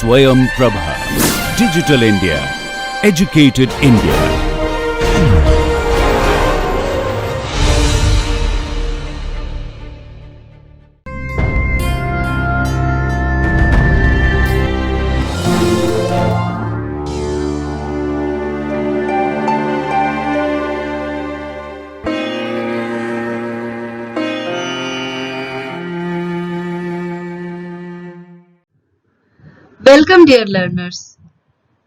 Swayam Prabha. Digital India. Educated India. Welcome dear learners.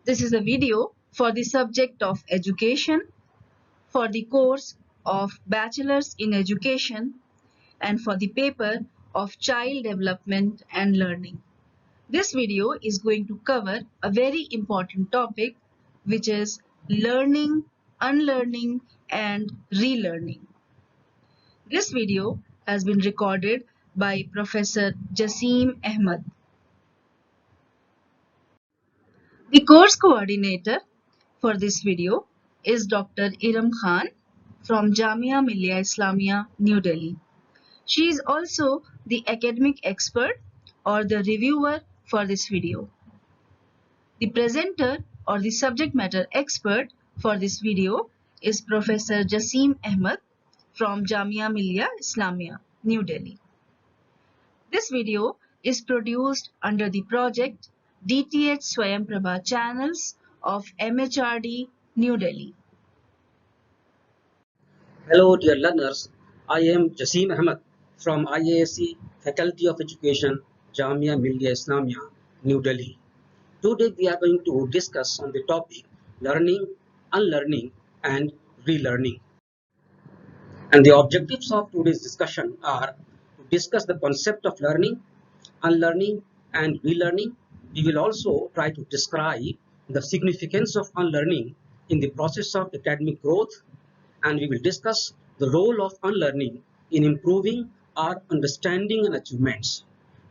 This is a video for the subject of education for the course of Bachelor's in Education and for the paper of Child Development and Learning. This video is going to cover a very important topic which is learning, unlearning and relearning. This video has been recorded by Professor Jasim Ahmed. The course coordinator for this video is Dr. Iram Khan from Jamia Millia Islamia, New Delhi. She is also the academic expert or the reviewer for this video. The presenter or the subject matter expert for this video is Professor Jasim Ahmed from Jamia Millia Islamia, New Delhi. This video is produced under the project DTH Swayam Prabha channels of MHRD, New Delhi. Hello dear learners, I am Jasim Ahmed from IASC Faculty of Education, Jamia Millia Islamia, New Delhi. Today we are going to discuss on the topic learning, unlearning and relearning. And the objectives of today's discussion are to discuss the concept of learning, unlearning and relearning. We will also try to describe the significance of unlearning in the process of academic growth, and we will discuss the role of unlearning in improving our understanding and achievements.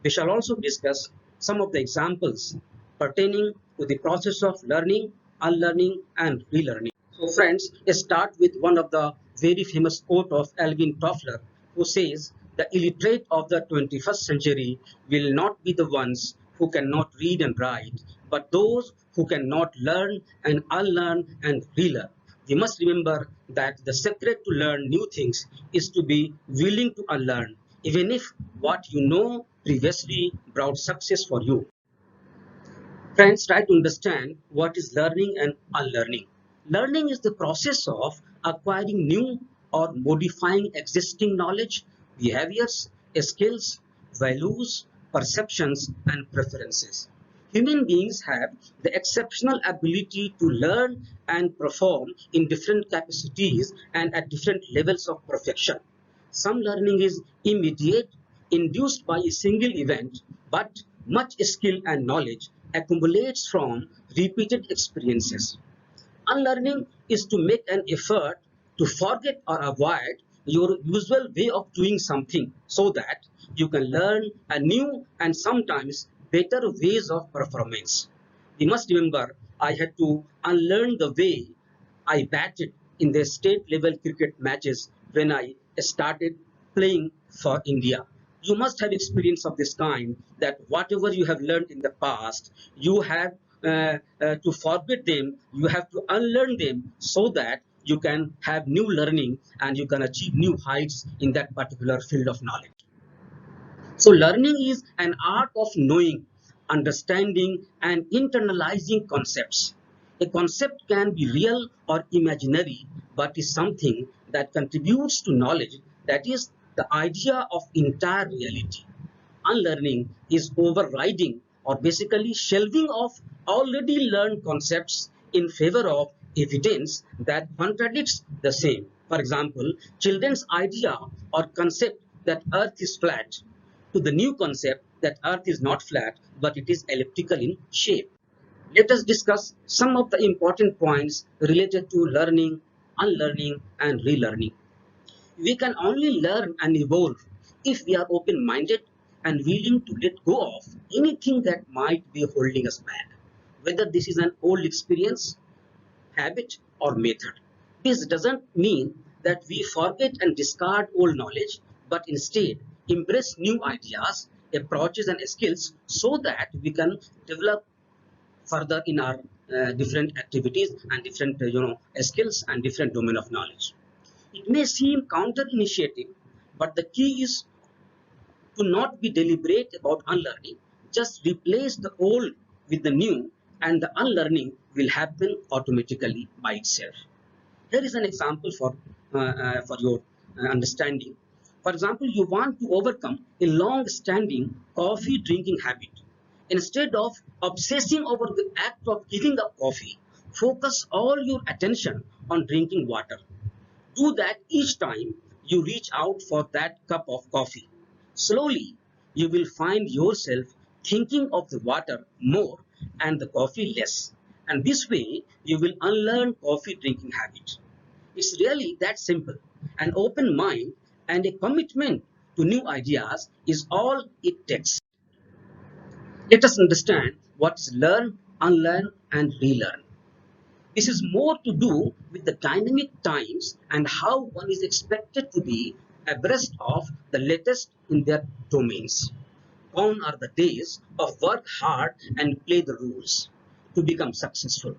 We shall also discuss some of the examples pertaining to the process of learning, unlearning and relearning. So friends, let's start with one of the very famous quote of Alvin Toffler, who says, "The illiterate of the 21st century will not be the ones who cannot read and write, but those who cannot learn and unlearn and relearn." We must remember that the secret to learn new things is to be willing to unlearn, even if what you know previously brought success for you. Friends, try to understand what is learning and unlearning. Learning is the process of acquiring new or modifying existing knowledge, behaviors, skills, values, perceptions, and preferences. Human beings have the exceptional ability to learn and perform in different capacities and at different levels of perfection. Some learning is immediate, induced by a single event, but much skill and knowledge accumulates from repeated experiences. Unlearning is to make an effort to forget or avoid your usual way of doing something so that you can learn a new and sometimes better ways of performance. We must remember I had to unlearn the way I batted in the state level cricket matches when I started playing for India. You must have experience of this kind, that whatever you have learned in the past, you have to forget them, you have to unlearn them so that you can have new learning and you can achieve new heights in that particular field of knowledge. So learning is an art of knowing, understanding and internalizing concepts. A concept can be real or imaginary, but is something that contributes to knowledge, that is the idea of entire reality. Unlearning is overriding or basically shelving of already learned concepts in favor of evidence that contradicts the same. For example, children's idea or concept that earth is flat to the new concept that earth is not flat but it is elliptical in shape. Let us discuss some of the important points related to learning, unlearning and relearning. We can only learn and evolve if we are open-minded and willing to let go of anything that might be holding us back, whether this is an old experience, habit, or method. This doesn't mean that we forget and discard old knowledge, but instead embrace new ideas, approaches, and skills so that we can develop further in our different activities and different skills and different domain of knowledge. It may seem counter initiative, but the key is to not be deliberate about unlearning. Just replace the old with the new, and the unlearning will happen automatically by itself. Here is an example for your understanding. For example, you want to overcome a long-standing coffee drinking habit. Instead of obsessing over the act of giving up coffee, focus all your attention on drinking water. Do that each time you reach out for that cup of coffee. Slowly, you will find yourself thinking of the water more and the coffee less. And this way, you will unlearn coffee drinking habit. It's really that simple. An open mind and a commitment to new ideas is all it takes. Let us understand what is learn, unlearn, and relearn. This is more to do with the dynamic times and how one is expected to be abreast of the latest in their domains. Gone are the days of work hard and play the rules to become successful.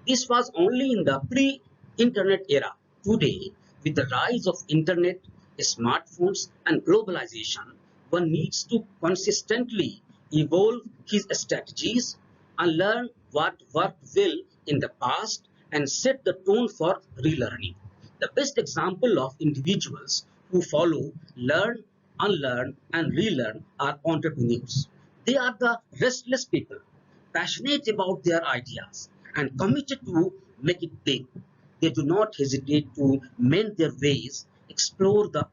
This was only in the pre-internet era. Today, with the rise of internet, smartphones, and globalization, one needs to consistently evolve his strategies and learn what worked well in the past and set the tone for relearning. The best example of individuals who follow learn, unlearn, and relearn are entrepreneurs. They are the restless people, passionate about their ideas and committed to make it big. They do not hesitate to mend their ways, explore the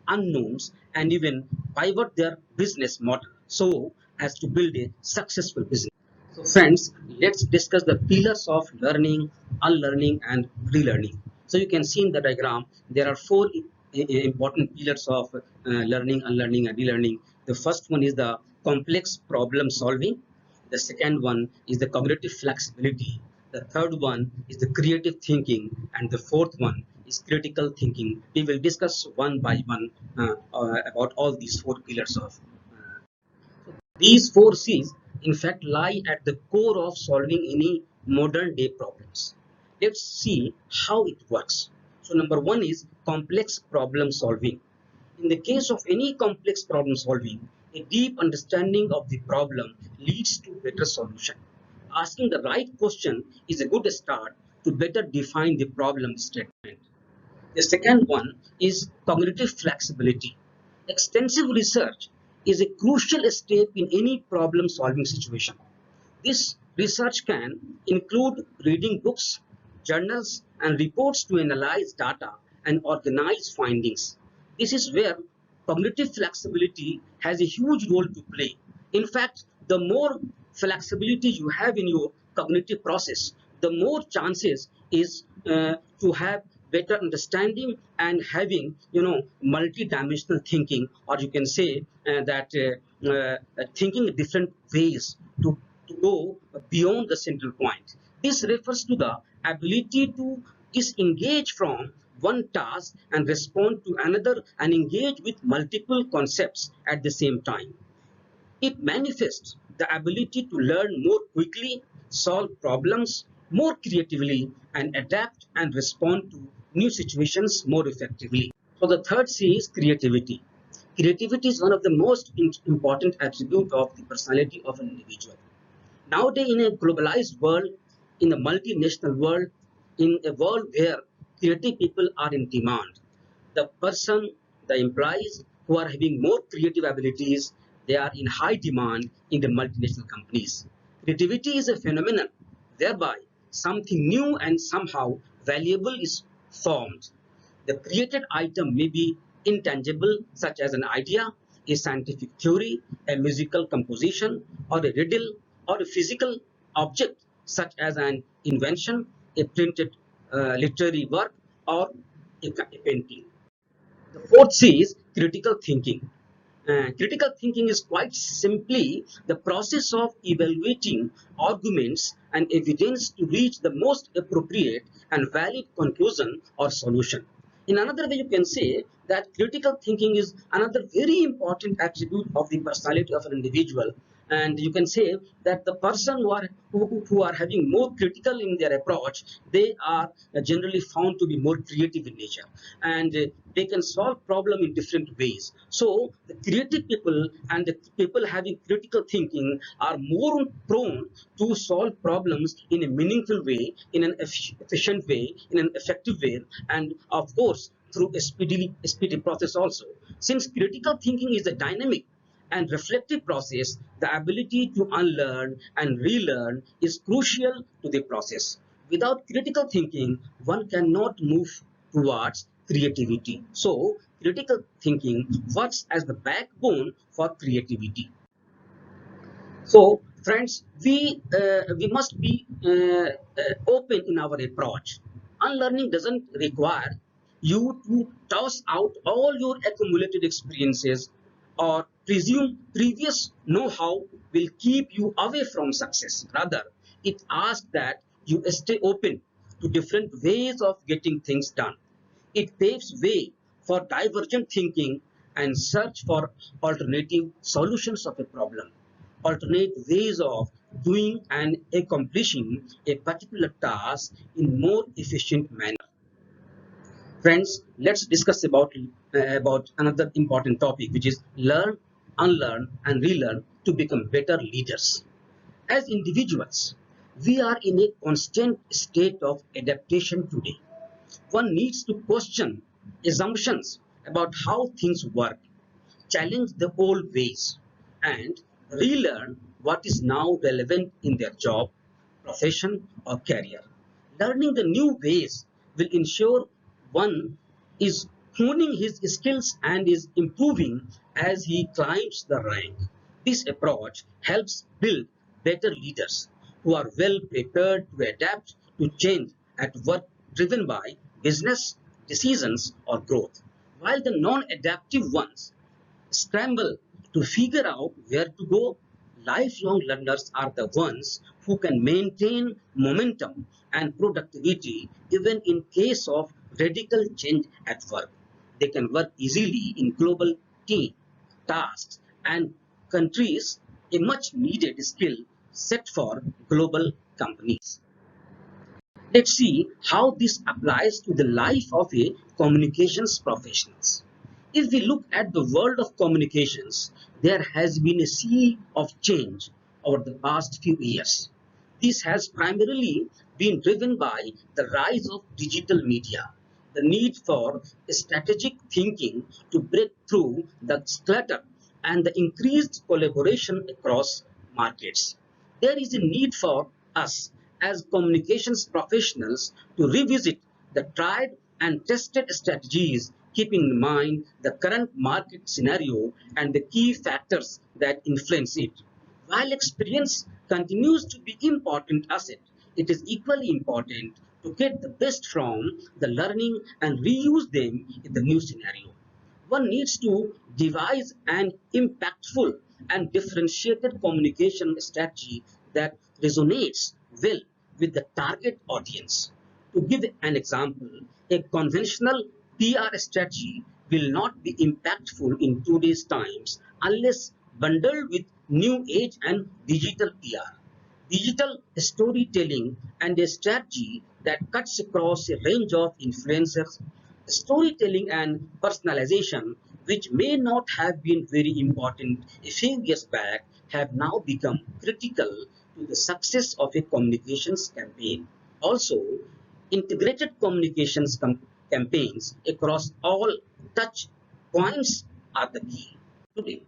unknowns, and even pivot their business model so as to build a successful business. So friends, let's discuss the pillars of learning, unlearning, and relearning. So you can see in the diagram, there are four important pillars of learning, unlearning, and relearning. The first one is the complex problem solving. The second one is the cognitive flexibility. The third one is the creative thinking. And the fourth one is critical thinking. We will discuss one by one about all these four pillars of these four C's, in fact, lie at the core of solving any modern day problems. Let's see how it works. So, number one is complex problem solving. In the case of any complex problem solving, a deep understanding of the problem leads to better solution. Asking the right question is a good start to better define the problem statement. The second one is cognitive flexibility. Extensive research is a crucial step in any problem solving situation. This research can include reading books, journals, and reports to analyze data and organize findings. This is where cognitive flexibility has a huge role to play. In fact, the more flexibility you have in your cognitive process, the more chances is to have better understanding and having multi-dimensional thinking, or you can say that thinking different ways to go beyond the central point. This refers to the ability to disengage from one task and respond to another and engage with multiple concepts at the same time. It manifests the ability to learn more quickly, solve problems more creatively, and adapt and respond to new situations more effectively. So the third C is creativity. Creativity is one of the most important attributes of the personality of an individual. Nowadays, in a globalized world, in a multinational world, in a world where creative people are in demand, the employees who are having more creative abilities, they are in high demand in the multinational companies. Creativity is a phenomenon whereby something new and somehow valuable is formed. The created item may be intangible, such as an idea, a scientific theory, a musical composition, or a riddle, or a physical object, such as an invention, a printed literary work, or a painting. The fourth C is critical thinking. Critical thinking is quite simply the process of evaluating arguments and evidence to reach the most appropriate and valid conclusion or solution. In another way, you can say that critical thinking is another very important attribute of the personality of an individual, And you can say that the person who are having more critical in their approach, they are generally found to be more creative in nature, and they can solve problem in different ways. So the creative people and the people having critical thinking are more prone to solve problems in a meaningful way, in an efficient way, in an effective way, and of course through a speedy process also. Since critical thinking is a dynamic and reflective process, the ability to unlearn and relearn is crucial to the process. Without critical thinking, one cannot move towards creativity. So, critical thinking works as the backbone for creativity. So, friends, we must be open in our approach. Unlearning doesn't require you to toss out all your accumulated experiences or presume previous know-how will keep you away from success. Rather, it asks that you stay open to different ways of getting things done. It paves way for divergent thinking and search for alternative solutions of a problem, alternate ways of doing and accomplishing a particular task in more efficient manner. Friends, let's discuss about another important topic, which is learn, unlearn, and relearn to become better leaders. As individuals, we are in a constant state of adaptation today. One needs to question assumptions about how things work, challenge the old ways, and relearn what is now relevant in their job, profession, or career. Learning the new ways will ensure one is honing his skills and is improving as he climbs the rank. This approach helps build better leaders who are well prepared to adapt to change at work driven by business decisions or growth, while the non-adaptive ones scramble to figure out where to go. Lifelong learners are the ones who can maintain momentum and productivity even in case of radical change at work. They can work easily in global team tasks and countries, a much needed skill set for global companies. Let's see how this applies to the life of a communications professionals. If we look at the world of communications, there has been a sea of change over the past few years. This has primarily been driven by the rise of digital media, the need for strategic thinking to break through the clutter, and the increased collaboration across markets. There is a need for us as communications professionals to revisit the tried and tested strategies, keeping in mind the current market scenario and the key factors that influence it. While experience continues to be important asset, it is equally important to get the best from the learning and reuse them in the new scenario. One needs to devise an impactful and differentiated communication strategy that resonates well with the target audience. To give an example, a conventional PR strategy will not be impactful in today's times unless bundled with new age and digital PR. Digital storytelling and a strategy that cuts across a range of influencers, storytelling and personalization, which may not have been very important a few years back, have now become critical to the success of a communications campaign. Also, integrated communications campaigns across all touch points are the key. Today,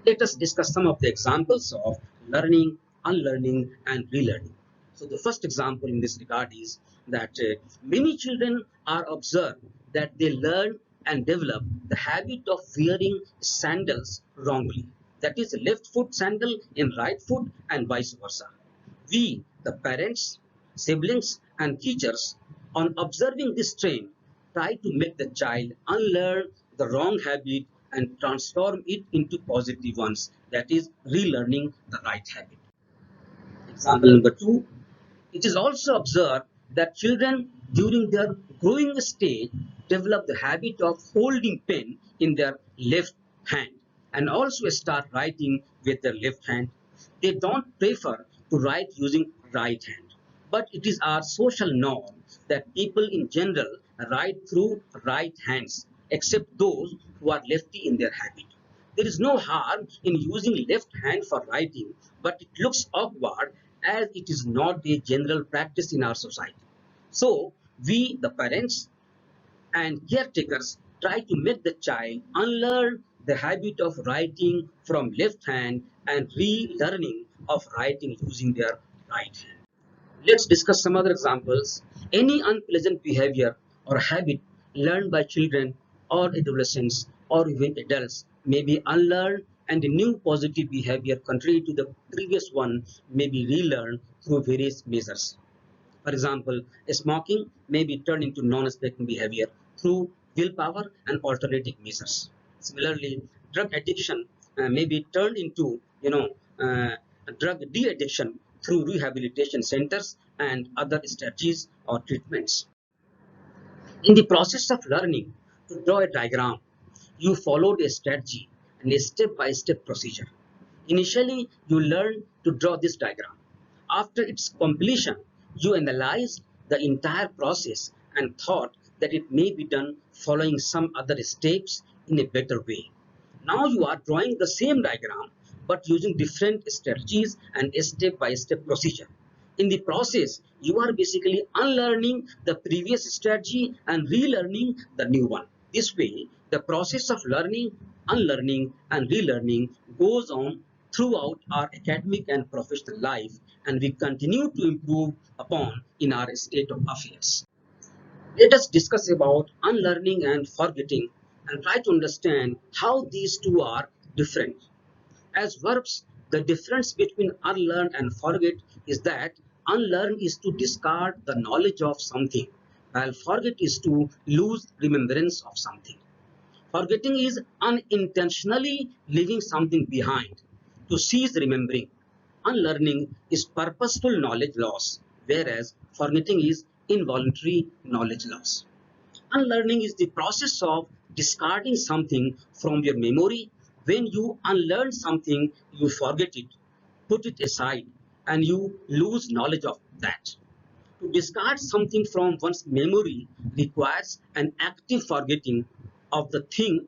let us discuss some of the examples of learning, unlearning, and relearning. So the first example in this regard is that many children are observed that they learn and develop the habit of wearing sandals wrongly. That is, left foot sandal in right foot and vice versa. We, the parents, siblings, and teachers, on observing this trend, try to make the child unlearn the wrong habit and transform it into positive ones, that is, relearning the right habit. Example number two, it is also observed that children during their growing stage develop the habit of holding pen in their left hand. and also start writing with their left hand. They don't prefer to write using right hand. But it is our social norm that people in general write through right hands, except those who are lefty in their habit. There is no harm in using left hand for writing, but it looks awkward as it is not a general practice in our society. So, we, the parents and caretakers, try to make the child unlearn the habit of writing from left hand and relearning of writing using their right hand. Let's discuss some other examples. Any unpleasant behavior or habit learned by children or adolescents or even adults may be unlearned, and a new positive behavior contrary to the previous one may be relearned through various measures. For example, smoking may be turned into non-smoking behavior through willpower and alternative measures. Similarly, drug addiction may be turned into, drug de-addiction through rehabilitation centers and other strategies or treatments. In the process of learning to draw a diagram, you followed a strategy and a step-by-step procedure. Initially, you learn to draw this diagram. After its completion, you analyzed the entire process and thought that it may be done following some other steps in a better way. Now you are drawing the same diagram but using different strategies and a step-by-step procedure. In the process, you are basically unlearning the previous strategy and relearning the new one. This way, the process of learning, unlearning, and relearning goes on throughout our academic and professional life, and we continue to improve upon in our state of affairs. Let us discuss about unlearning and forgetting and try to understand how these two are different. As verbs, the difference between unlearn and forget is that unlearn is to discard the knowledge of something, while forget is to lose remembrance of something. Forgetting is unintentionally leaving something behind, to cease remembering. Unlearning is purposeful knowledge loss, whereas forgetting is involuntary knowledge loss. Unlearning is the process of discarding something from your memory. When you unlearn something, you forget it, put it aside, and you lose knowledge of that. To discard something from one's memory requires an active forgetting of the thing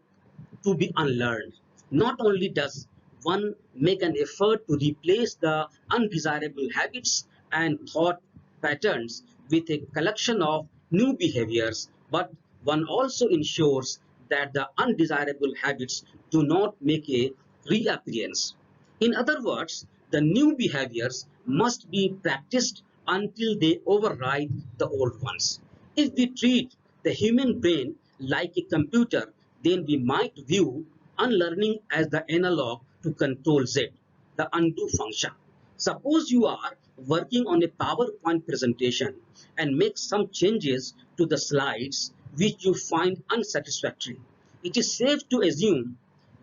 to be unlearned. Not only does one make an effort to replace the undesirable habits and thought patterns with a collection of new behaviors, but one also ensures that the undesirable habits do not make a reappearance. In other words, the new behaviors must be practiced until they override the old ones. If we treat the human brain like a computer, then we might view unlearning as the analog to Control Z, the undo function. Suppose you are working on a PowerPoint presentation and make some changes to the slides which you find unsatisfactory. It is safe to assume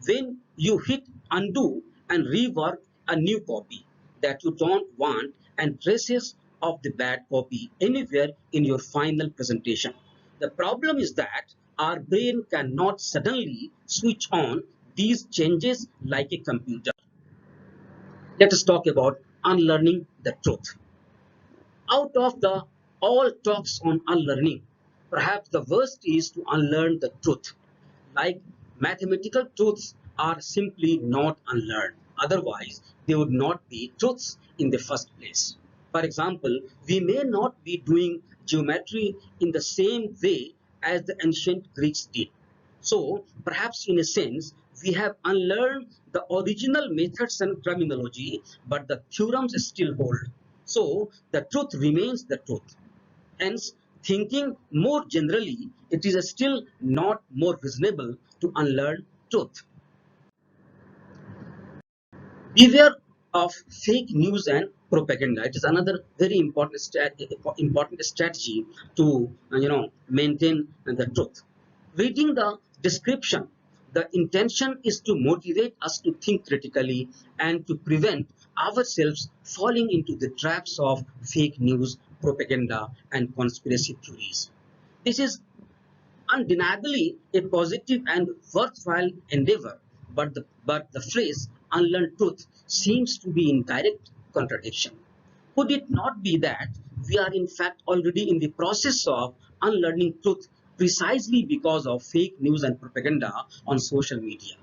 when you hit undo and rework a new copy that you don't want and traces of the bad copy anywhere in your final presentation. The problem is that our brain cannot suddenly switch on these changes like a computer. Let us talk about unlearning the truth. Out of the all talks on unlearning, perhaps the worst is to unlearn the truth. Like mathematical truths are simply not unlearned. Otherwise, they would not be truths in the first place. For example, we may not be doing geometry in the same way as the ancient Greeks did. So, perhaps in a sense, we have unlearned the original methods and terminology, but the theorems still hold. So, the truth remains the truth. Hence, thinking more generally, it is still not more reasonable to unlearn truth. Beware of fake news and propaganda. It is another very important strategy to maintain the truth. Reading the description, the intention is to motivate us to think critically and to prevent ourselves falling into the traps of fake news, propaganda, and conspiracy theories. This is undeniably a positive and worthwhile endeavor, but the phrase unlearn truth seems to be in direct contradiction. Could it not be that we are in fact already in the process of unlearning truth precisely because of fake news and propaganda on social media?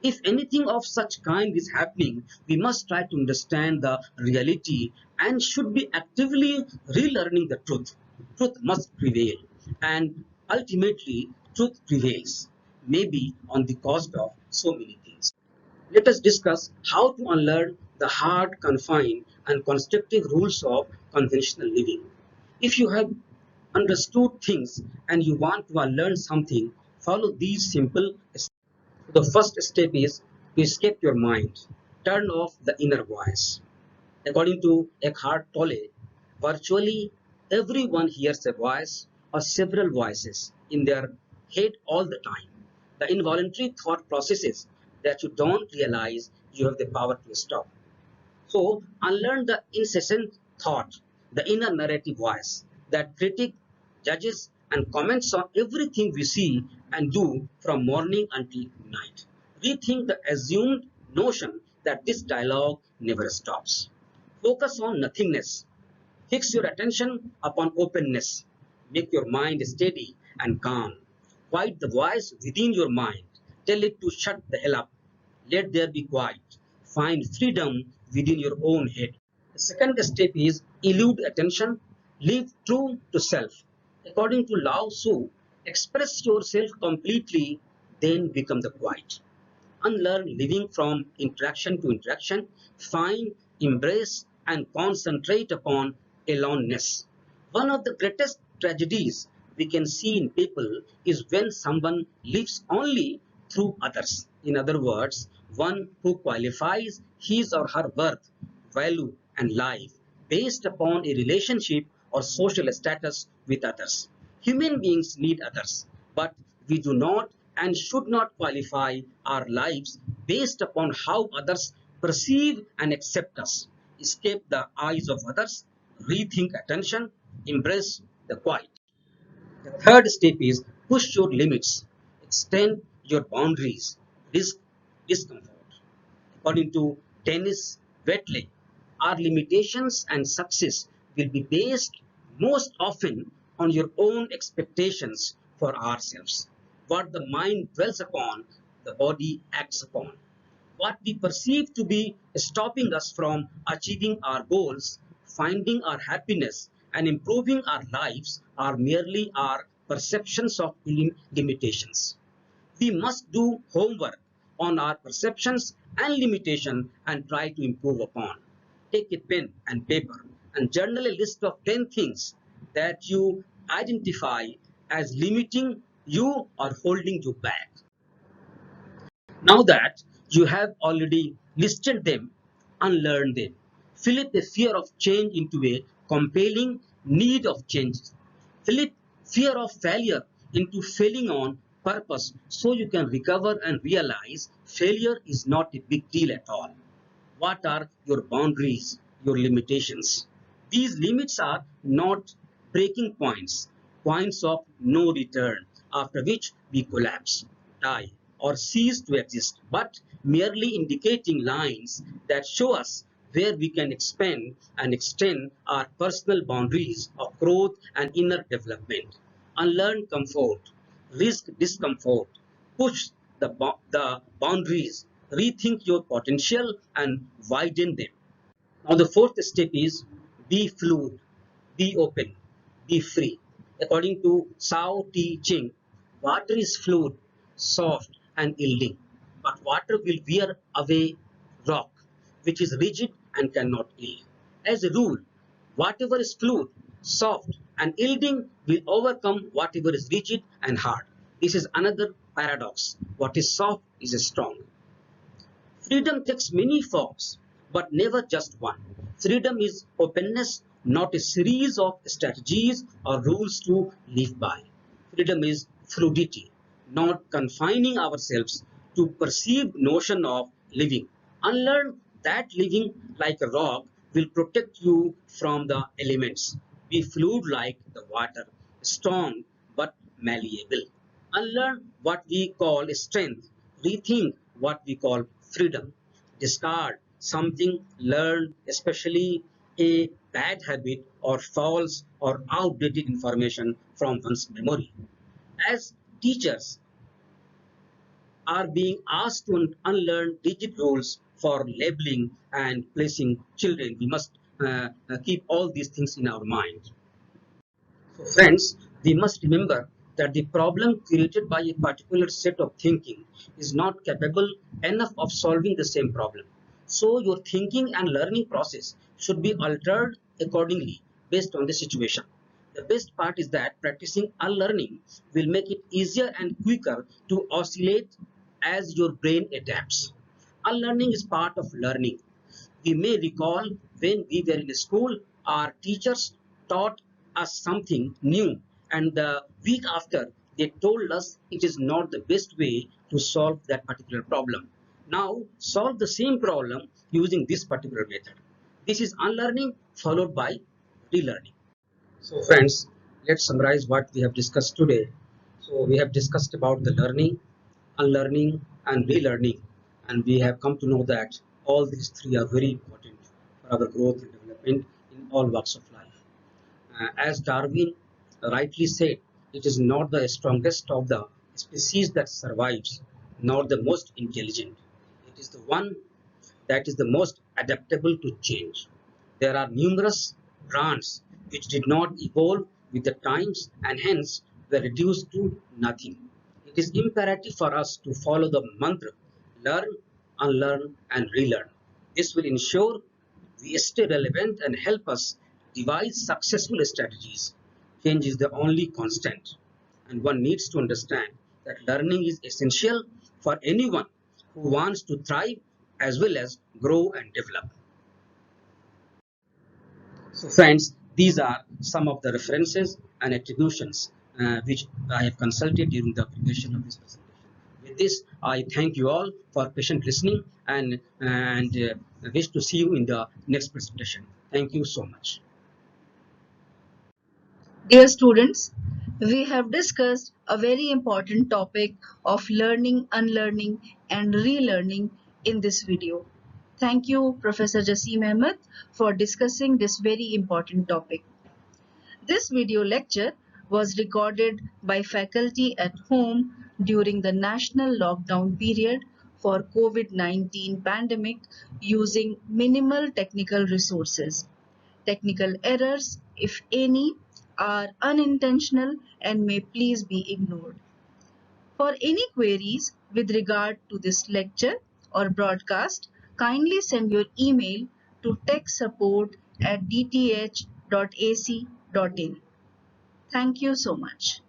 If anything of such kind is happening, we must try to understand the reality and should be actively relearning the truth. Truth must prevail, and ultimately, truth prevails, maybe on the cost of so many things. Let us discuss how to unlearn the hard, confined, and constructive rules of conventional living. If you have understood things and you want to unlearn something, follow these simple steps. The first step is to escape your mind, turn off the inner voice. According to Eckhart Tolle, virtually everyone hears a voice or several voices in their head all the time. The involuntary thought processes that you don't realize you have the power to stop. So, unlearn the incessant thought, the inner narrative voice that critic, judges, and comments on everything we see and do from morning until night. Rethink the assumed notion that this dialogue never stops. Focus on nothingness. Fix your attention upon openness. Make your mind steady and calm. Quiet the voice within your mind. Tell it to shut the hell up. Let there be quiet. Find freedom within your own head. The second step is elude attention. Live true to self. According to Lao Tzu, express yourself completely, then become the quiet. Unlearn living from interaction to interaction, find, embrace, and concentrate upon aloneness. One of the greatest tragedies we can see in people is when someone lives only through others. In other words, one who qualifies his or her worth, value, and life based upon a relationship or social status with others. Human beings need others, but we do not and should not qualify our lives based upon how others perceive and accept us. Escape the eyes of others, rethink attention, embrace the quiet. The third step is push your limits, extend your boundaries, risk discomfort. According to Dennis Waitley, our limitations and success will be based most often on your own expectations for ourselves. What the mind dwells upon, the body acts upon. What we perceive to be stopping us from achieving our goals, finding our happiness, and improving our lives are merely our perceptions of limitations. We must do homework on our perceptions and limitation and try to improve upon. Take a pen and paper and journal a list of 10 things that you identify as limiting you or holding you back. Now that you have already listed them, unlearn them. Flip the fear of change into a compelling need of change. Flip fear of failure into failing on purpose so you can recover and realize failure is not a big deal at all. What are your boundaries, your limitations? These limits are not breaking points, points of no return, after which we collapse, die, or cease to exist, but merely indicating lines that show us where we can expand and extend our personal boundaries of growth and inner development. Unlearn comfort, risk discomfort, push the boundaries, rethink your potential, and widen them. Now, the fourth step is be fluid, be open, be free. According to Sao T. Ching, water is fluid, soft, and yielding, but water will wear away rock, which is rigid and cannot yield. As a rule, whatever is fluid, soft, and yielding will overcome whatever is rigid and hard. This is another paradox. What is soft is strong. Freedom takes many forms, but never just one. Freedom is openness, not a series of strategies or rules to live by. Freedom is fluidity, not confining ourselves to perceived notion of living. Unlearn that living like a rock will protect you from the elements. Be fluid like the water, strong but malleable. Unlearn what we call strength. Rethink what we call freedom. Discard something learned, especially a bad habit or false or outdated information from one's memory. As teachers are being asked to unlearn rigid rules for labeling and placing children, we must keep all these things in our mind. So friends, we must remember that the problem created by a particular set of thinking is not capable enough of solving the same problem. So your thinking and learning process should be altered accordingly based on the situation. The best part is that practicing unlearning will make it easier and quicker to oscillate as your brain adapts. Unlearning is part of learning. We may recall when we were in school, our teachers taught us something new, and the week after, they told us it is not the best way to solve that particular problem. Now, solve the same problem using this particular method. This is unlearning followed by relearning. So, friends, let's summarize what we have discussed today. So, we have discussed about the learning, unlearning, and relearning, and we have come to know that all these three are very important for our growth and development in all walks of life. As Darwin rightly said, it is not the strongest of the species that survives, nor the most intelligent. It is the one that is the most adaptable to change. There are numerous brands which did not evolve with the times and hence were reduced to nothing. It is imperative for us to follow the mantra learn, unlearn, and relearn. This will ensure we stay relevant and help us devise successful strategies. Change is the only constant, and one needs to understand that learning is essential for anyone who wants to thrive as well as grow and develop. So friends, these are some of the references and attributions which I have consulted during the preparation of this presentation. With this, I thank you all for patient listening and wish to see you in the next presentation. Thank you so much. Dear students, we have discussed a very important topic of learning, unlearning, and relearning in this video. Thank you, Professor Jasim Ahmed, for discussing this very important topic. This video lecture was recorded by faculty at home during the national lockdown period for COVID-19 pandemic using minimal technical resources. Technical errors, if any, are unintentional and may please be ignored. For any queries with regard to this lecture or broadcast, kindly send your email to techsupport@dth.ac.in. Thank you so much.